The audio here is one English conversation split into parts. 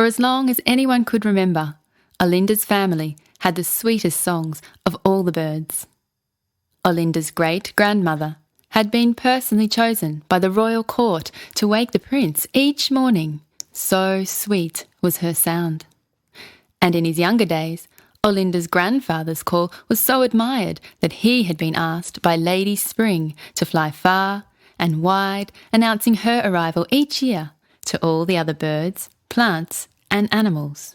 For as long as anyone could remember, Olinda's family had the sweetest songs of all the birds. Olinda's great-grandmother had been personally chosen by the royal court to wake the prince each morning. So sweet was her sound. And in his younger days, Olinda's grandfather's call was so admired that he had been asked by Lady Spring to fly far and wide, announcing her arrival each year to all the other birds, plants and animals.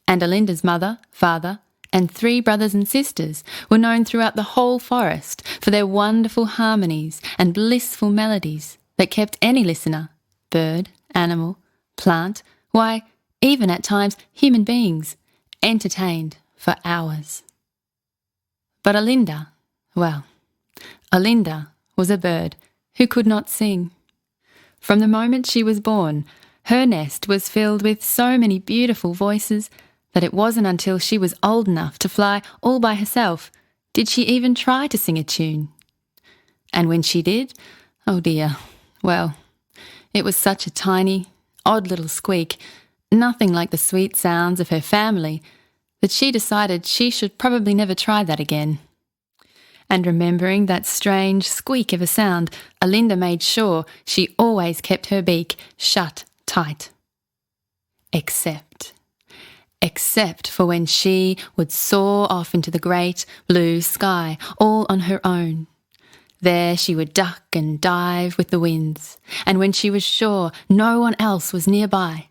And Olinda's mother, father and 3 brothers and sisters were known throughout the whole forest for their wonderful harmonies and blissful melodies that kept any listener, bird, animal, plant, why, even at times human beings, entertained for hours. But Olinda, well, Olinda was a bird who could not sing. From the moment she was born, her nest was filled with so many beautiful voices that it wasn't until she was old enough to fly all by herself did she even try to sing a tune. And when she did, oh dear, well, it was such a tiny, odd little squeak, nothing like the sweet sounds of her family, that she decided she should probably never try that again. And remembering that strange squeak of a sound, Olinda made sure she always kept her beak shut tight. Except for when she would soar off into the great blue sky all on her own. There she would duck and dive with the winds, and when she was sure no one else was nearby,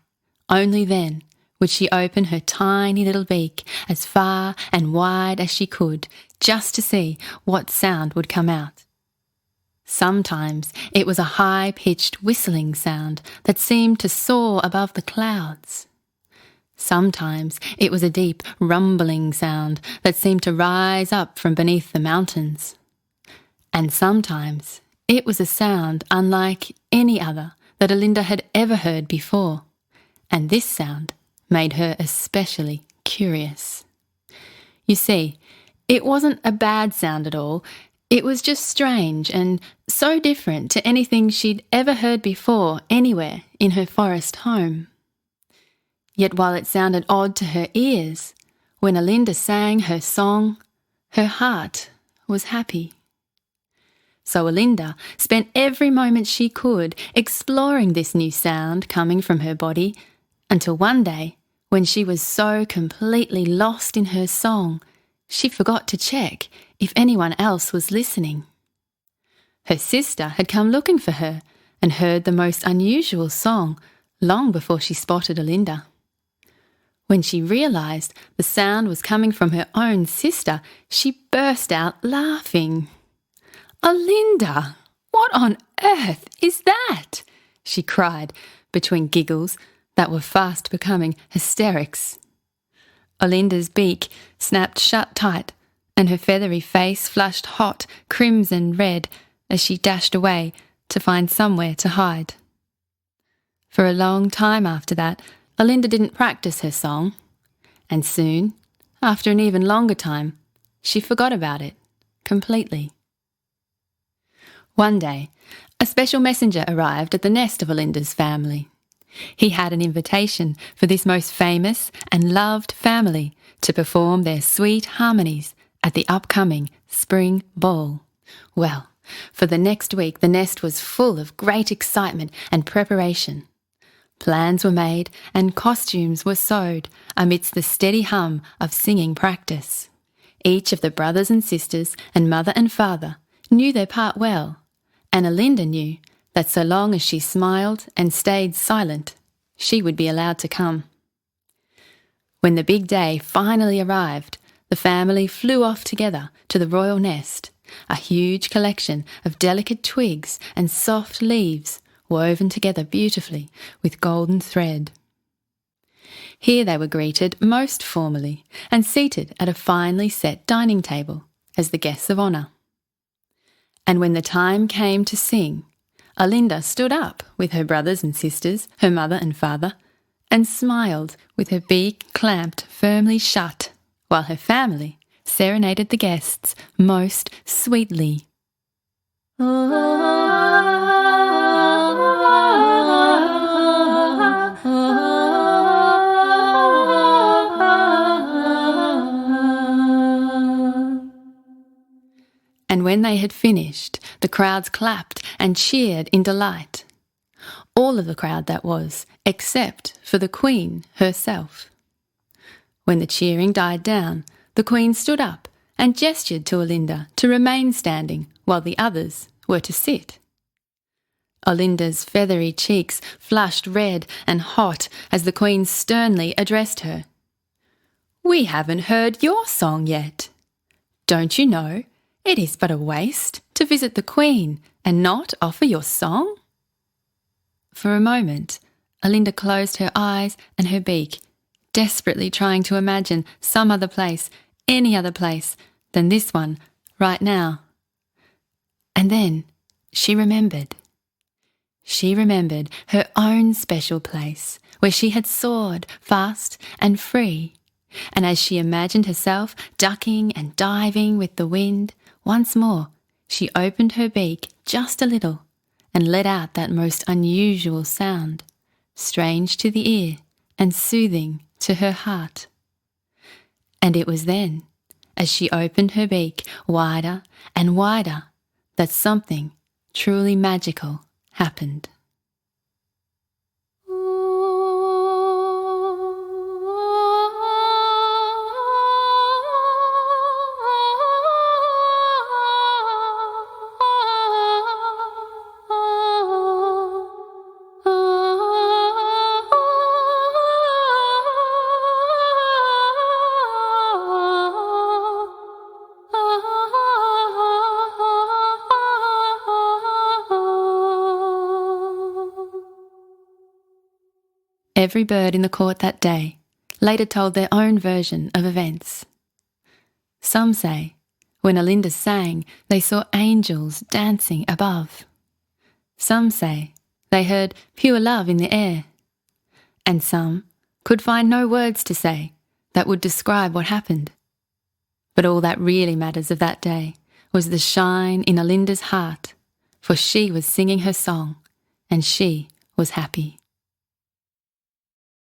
only then would she open her tiny little beak as far and wide as she could, just to see what sound would come out. Sometimes it was a high-pitched whistling sound that seemed to soar above the clouds. Sometimes it was a deep rumbling sound that seemed to rise up from beneath the mountains. And sometimes it was a sound unlike any other that Olinda had ever heard before, and this sound made her especially curious. You see, it wasn't a bad sound at all. It was just strange and so different to anything she'd ever heard before anywhere in her forest home. Yet while it sounded odd to her ears, when Olinda sang her song, her heart was happy. So Olinda spent every moment she could exploring this new sound coming from her body, until one day, when she was so completely lost in her song, she forgot to check if anyone else was listening. Her sister had come looking for her and heard the most unusual song long before she spotted Olinda. When she realised the sound was coming from her own sister, she burst out laughing. "Olinda, what on earth is that?" she cried between giggles that were fast becoming hysterics. Olinda's beak snapped shut tight, and her feathery face flushed hot crimson red as she dashed away to find somewhere to hide. For a long time after that, Olinda didn't practice her song, and soon, after an even longer time, she forgot about it completely. One day, a special messenger arrived at the nest of Olinda's family. He had an invitation for this most famous and loved family to perform their sweet harmonies at the upcoming spring ball. Well, for the next week the nest was full of great excitement and preparation. Plans were made and costumes were sewed amidst the steady hum of singing practice. Each of the brothers and sisters and mother and father knew their part well, and Olinda knew that so long as she smiled and stayed silent, she would be allowed to come. When the big day finally arrived, the family flew off together to the royal nest, a huge collection of delicate twigs and soft leaves woven together beautifully with golden thread. Here they were greeted most formally and seated at a finely set dining table as the guests of honour. And when the time came to sing, Olinda stood up with her brothers and sisters, her mother and father, and smiled with her beak clamped firmly shut, while her family serenaded the guests most sweetly. And when they had finished, the crowds clapped and cheered in delight. All of the crowd, that was, except for the Queen herself. When the cheering died down, the Queen stood up and gestured to Olinda to remain standing while the others were to sit. Olinda's feathery cheeks flushed red and hot as the Queen sternly addressed her. "We haven't heard your song yet. Don't you know it is but a waste to visit the Queen and not offer your song?" For a moment, Olinda closed her eyes and her beak, desperately trying to imagine some other place, any other place, than this one, right now. And then she remembered. She remembered her own special place, where she had soared fast and free. And as she imagined herself ducking and diving with the wind, once more she opened her beak just a little and let out that most unusual sound, strange to the ear and soothing to her heart. And it was then, as she opened her beak wider and wider, that something truly magical happened. Every bird in the court that day later told their own version of events. Some say, when Olinda sang, they saw angels dancing above. Some say they heard pure love in the air. And some could find no words to say that would describe what happened. But all that really matters of that day was the shine in Olinda's heart, for she was singing her song, and she was happy.